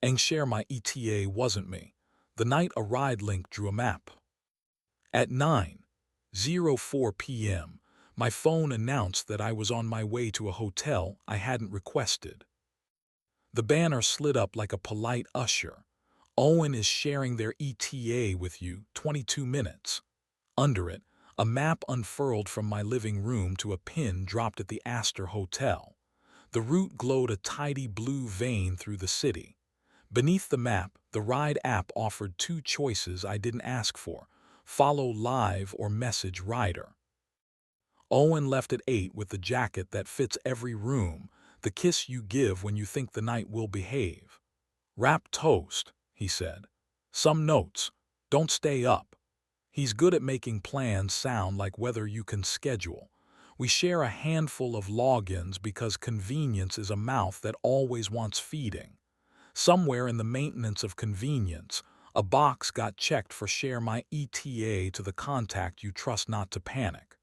And share my ETA wasn't me. The night a ride link drew a map. At 9:04 p.m., my phone announced that I was on my way to a hotel I hadn't requested. The banner slid up like a polite usher. Owen is sharing their ETA with you, 22 minutes. Under it, a map unfurled from my living room to a pin dropped at the Astor Hotel. The route glowed a tidy blue vein through the city. Beneath the map, the ride app offered two choices I didn't ask for: follow live or message rider. Owen left at 8 with the jacket that fits every room, the kiss you give when you think the night will behave. Wrap toast, he said. Some notes. Don't stay up. He's good at making plans sound like whether you can schedule. We share a handful of logins because convenience is a mouth that always wants feeding. Somewhere in the maintenance of convenience, a box got checked for share my ETA to the contact you trust not to panic.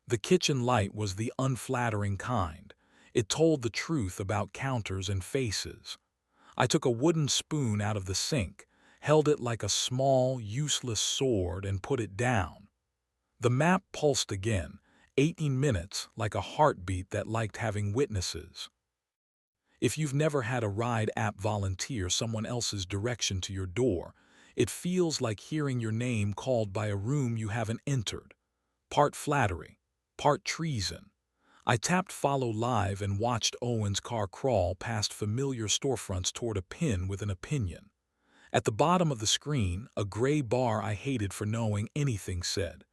The kitchen light was the unflattering kind. It told the truth about counters and faces. I took a wooden spoon out of the sink, held it like a small, useless sword, and put it down. The map pulsed again, 18 minutes, like a heartbeat that liked having witnesses. If you've never had a ride app volunteer someone else's direction to your door, it feels like hearing your name called by a room you haven't entered. Part flattery, part treason. I tapped follow live and watched Owen's car crawl past familiar storefronts toward a pin with an opinion. At the bottom of the screen, a gray bar I hated for knowing anything said,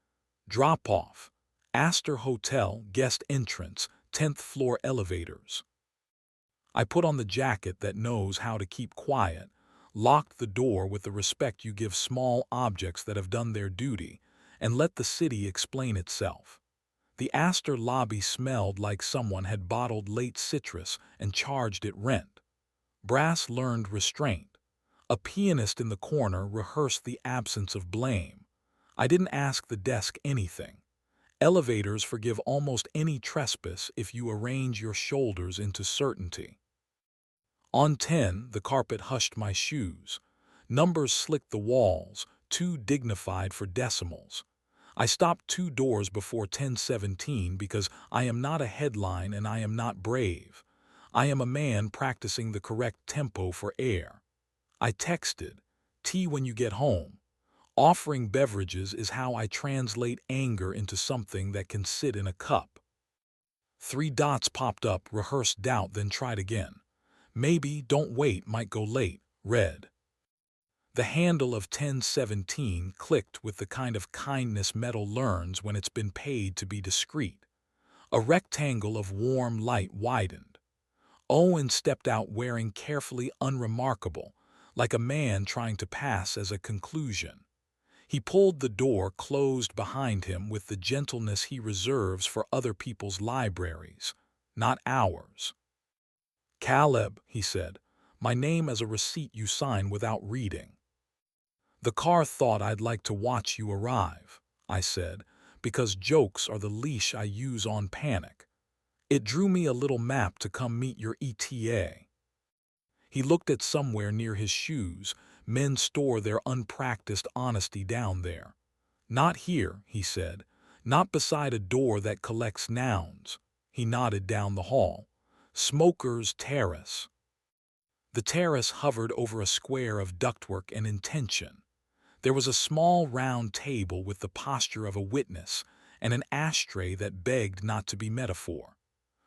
"Drop off. Astor Hotel, guest entrance, 10th floor elevators." I put on the jacket that knows how to keep quiet, locked the door with the respect you give small objects that have done their duty, and let the city explain itself. The Astor lobby smelled like someone had bottled late citrus and charged it rent. Brass learned restraint. A pianist in the corner rehearsed the absence of blame. I didn't ask the desk anything. Elevators forgive almost any trespass if you arrange your shoulders into certainty. On 10, the carpet hushed my shoes. Numbers slicked the walls, too dignified for decimals. I stopped 2 doors before 10:17 because I am not a headline and I am not brave. I am a man practicing the correct tempo for air. I texted, "Tea when you get home." Offering beverages is how I translate anger into something that can sit in a cup. 3 dots popped up, rehearsed doubt, then tried again. Maybe, don't wait, might go late, read. The handle of 1017 clicked with the kind of kindness metal learns when it's been paid to be discreet. A rectangle of warm light widened. Owen stepped out wearing carefully unremarkable, like a man trying to pass as a conclusion. He pulled the door closed behind him with the gentleness he reserves for other people's libraries, not ours. "Caleb," he said, "my name as a receipt you sign without reading." "The car thought I'd like to watch you arrive," I said, because jokes are the leash I use on panic. "It drew me a little map to come meet your ETA." He looked at somewhere near his shoes. Men store their unpracticed honesty down there. "Not here," he said. "Not beside a door that collects nouns." He nodded down the hall. "Smoker's Terrace." The terrace hovered over a square of ductwork and intention. There was a small round table with the posture of a witness and an ashtray that begged not to be metaphor.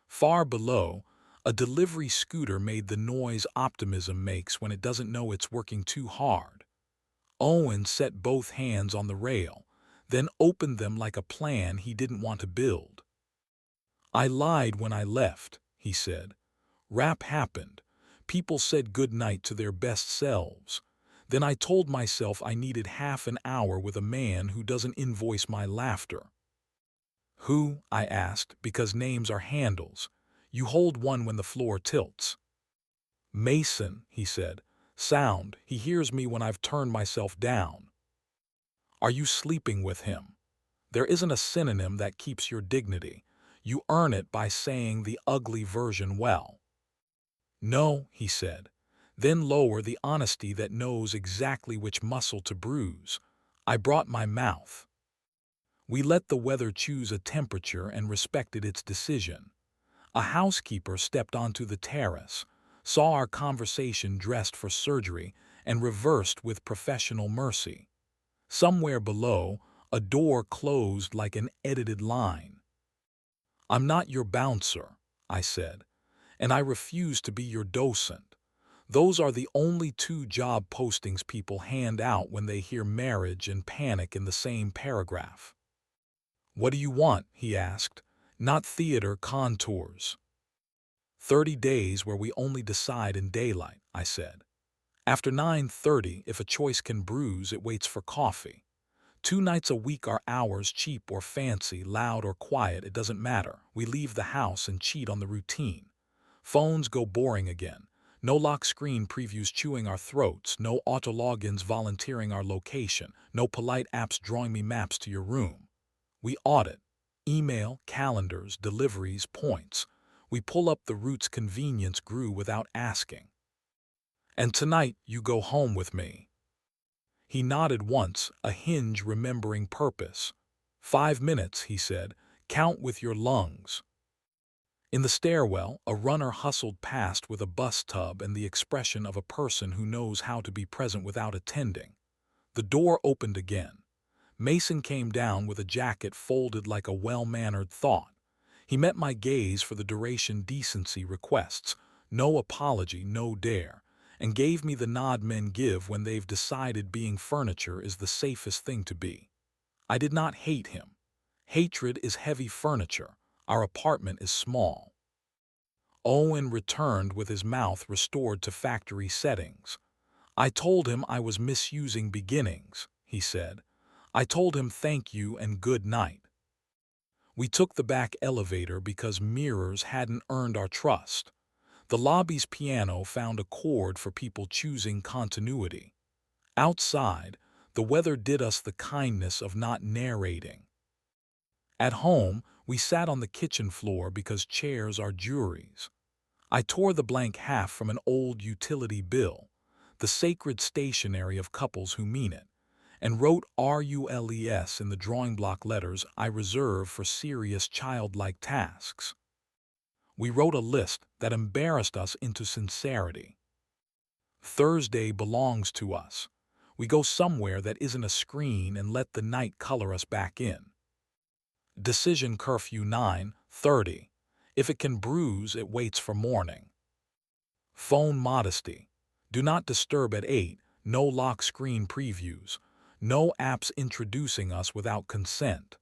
Far below, a delivery scooter made the noise optimism makes when it doesn't know it's working too hard. Owen set both hands on the rail, then opened them like a plan he didn't want to build. "I lied when I left," he said. "Rap happened. People said good night to their best selves. Then I told myself I needed half an hour with a man who doesn't invoice my laughter." "Who?" I asked, because names are handles. You hold one when the floor tilts. "Mason," he said. "Sound, he hears me when I've turned myself down." "Are you sleeping with him?" "There isn't a synonym that keeps your dignity. You earn it by saying the ugly version well." "No," he said. Then lower the honesty that knows exactly which muscle to bruise. I brought my mouth. We let the weather choose a temperature and respected its decision. A housekeeper stepped onto the terrace, saw our conversation dressed for surgery, and reversed with professional mercy. Somewhere below, a door closed like an edited line. "I'm not your bouncer," I said, "and I refuse to be your docent." Those are the only two job postings people hand out when they hear marriage and panic in the same paragraph. "What do you want?" he asked. "Not theater contours." 30 days where we only decide in daylight, I said. After 9:30, if a choice can bruise, it waits for coffee. 2 nights a week are ours, cheap or fancy, loud or quiet, it doesn't matter. We leave the house and cheat on the routine. Phones go boring again. No lock screen previews chewing our throats, no auto logins volunteering our location, no polite apps drawing me maps to your room. We audit. Email, calendars, deliveries, points. We pull up the routes convenience grew without asking. "And tonight you go home with me." He nodded once, a hinge remembering purpose. 5 minutes, he said. "Count with your lungs." In the stairwell, a runner hustled past with a bus tub and the expression of a person who knows how to be present without attending. The door opened again. Mason came down with a jacket folded like a well-mannered thought. He met my gaze for the duration decency requests, no apology, no dare, and gave me the nod men give when they've decided being furniture is the safest thing to be. I did not hate him. Hatred is heavy furniture. Our apartment is small. Owen returned with his mouth restored to factory settings. "I told him I was misusing beginnings," he said. "I told him thank you and good night." We took the back elevator because mirrors hadn't earned our trust. The lobby's piano found a chord for people choosing continuity. Outside, the weather did us the kindness of not narrating. At home, we sat on the kitchen floor because chairs are juries. I tore the blank half from an old utility bill, the sacred stationery of couples who mean it, and wrote RULES in the drawing block letters I reserve for serious childlike tasks. We wrote a list that embarrassed us into sincerity. Thursday belongs to us. We go somewhere that isn't a screen and let the night color us back in. Decision curfew 9:30. If it can bruise, it waits for morning. Phone modesty. Do not disturb at 8, no lock screen previews, no apps introducing us without consent.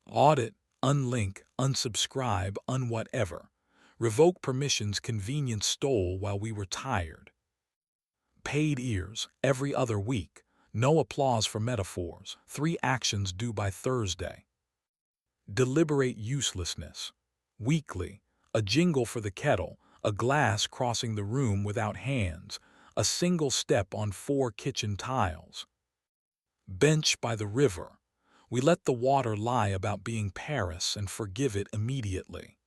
Audit, unlink, unsubscribe, unwhatever. Revoke permissions convenience stole while we were tired. Paid ears, every other week. No applause for metaphors. 3 actions due by Thursday. Deliberate uselessness. Weekly. A jingle for the kettle, a glass crossing the room without hands, a single step on 4 kitchen tiles. Bench by the river. We let the water lie about being Paris and forgive it immediately.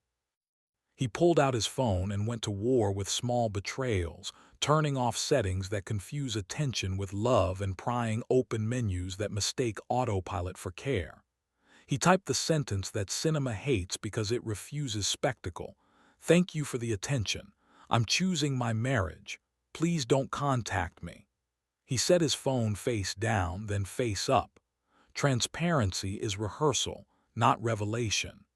He pulled out his phone and went to war with small betrayals, turning off settings that confuse attention with love and prying open menus that mistake autopilot for care. He typed the sentence that cinema hates because it refuses spectacle. "Thank you for the attention. I'm choosing my marriage. Please don't contact me." He set his phone face down, then face up. Transparency is rehearsal, not revelation.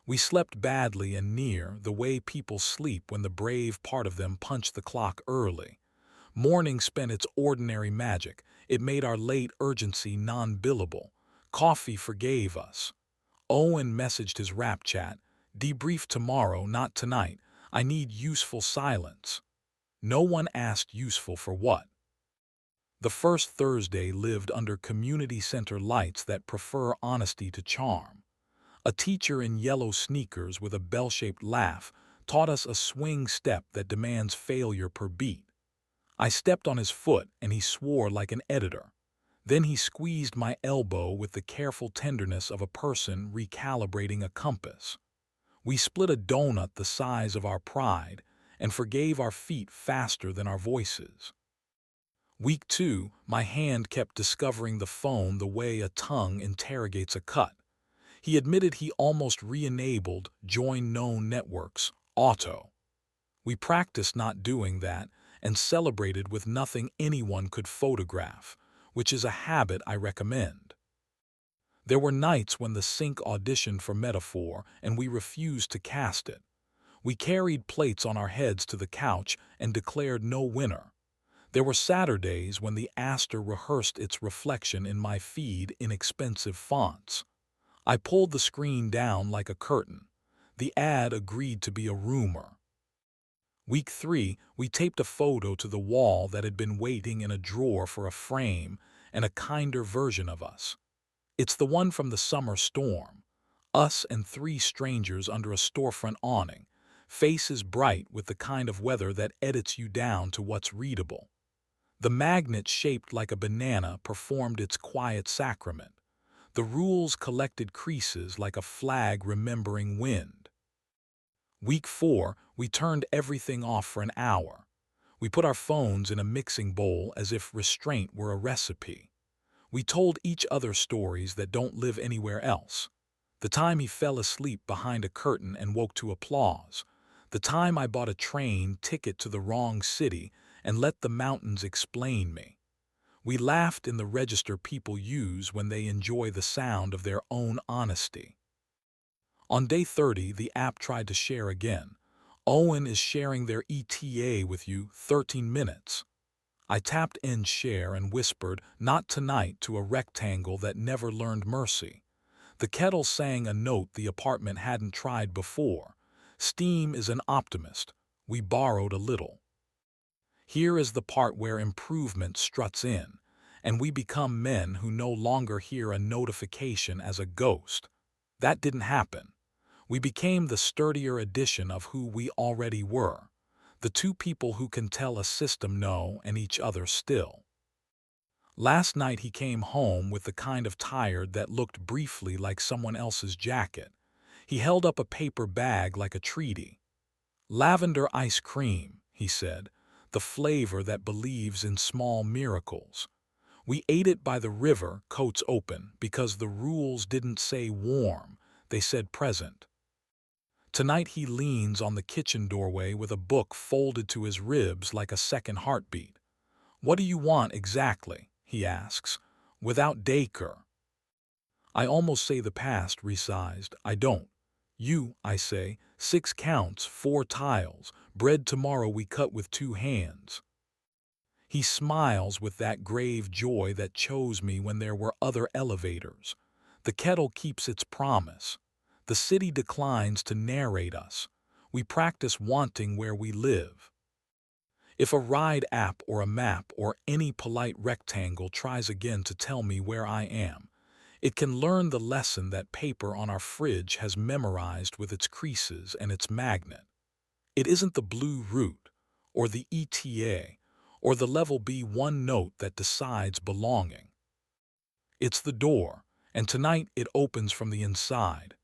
We slept badly and near, the way people sleep when the brave part of them punch the clock early. Morning spent its ordinary magic. It made our late urgency non-billable. Coffee forgave us. Owen messaged his rap chat, "Debrief tomorrow, not tonight. I need useful silence." No one asked useful for what. The first Thursday lived under community center lights that prefer honesty to charm. A teacher in yellow sneakers with a bell-shaped laugh taught us a swing step that demands failure per beat. I stepped on his foot and he swore like an editor. Then he squeezed my elbow with the careful tenderness of a person recalibrating a compass. We split a donut the size of our pride, and forgave our feet faster than our voices. Week 2, my hand kept discovering the phone the way a tongue interrogates a cut. He admitted he almost re-enabled join known networks, auto. We practiced not doing that and celebrated with nothing anyone could photograph, which is a habit I recommend. There were nights when the sync auditioned for metaphor and we refused to cast it. We carried plates on our heads to the couch and declared no winner. There were Saturdays when the Aster rehearsed its reflection in my feed in expensive fonts. I pulled the screen down like a curtain. The ad agreed to be a rumor. Week 3, we taped a photo to the wall that had been waiting in a drawer for a frame and a kinder version of us. It's the one from the summer storm. Us and 3 strangers under a storefront awning, faces bright with the kind of weather that edits you down to what's readable. The magnet shaped like a banana performed its quiet sacrament. The rules collected creases like a flag remembering wind. Week 4, we turned everything off for an hour. We put our phones in a mixing bowl as if restraint were a recipe. We told each other stories that don't live anywhere else. The time he fell asleep behind a curtain and woke to applause. The time I bought a train ticket to the wrong city and let the mountains explain me. We laughed in the register people use when they enjoy the sound of their own honesty. On day 30, the app tried to share again. Owen is sharing their ETA with you 13 minutes. I tapped end share and whispered, "Not tonight," to a rectangle that never learned mercy. The kettle sang a note the apartment hadn't tried before. Steam is an optimist. We borrowed a little. Here is the part where improvement struts in, and we become men who no longer hear a notification as a ghost. That didn't happen. We became the sturdier edition of who we already were, the 2 people who can tell a system no and each other still. Last night he came home with the kind of tired that looked briefly like someone else's jacket. He held up a paper bag like a treaty. "Lavender ice cream," he said, "the flavor that believes in small miracles." We ate it by the river, coats open, because the rules didn't say warm, they said present. Tonight he leans on the kitchen doorway with a book folded to his ribs like a second heartbeat. "What do you want exactly?" he asks, without Dacre. I almost say the past resized. I don't. "You," I say, 6 counts, 4 tiles, bread tomorrow we cut with 2 hands. He smiles with that grave joy that chose me when there were other elevators. The kettle keeps its promise. The city declines to narrate us. We practice wanting where we live. If a ride app or a map or any polite rectangle tries again to tell me where I am, it can learn the lesson that paper on our fridge has memorized with its creases and its magnet. It isn't the blue route, or the ETA, or the level B1 note that decides belonging. It's the door, and tonight it opens from the inside.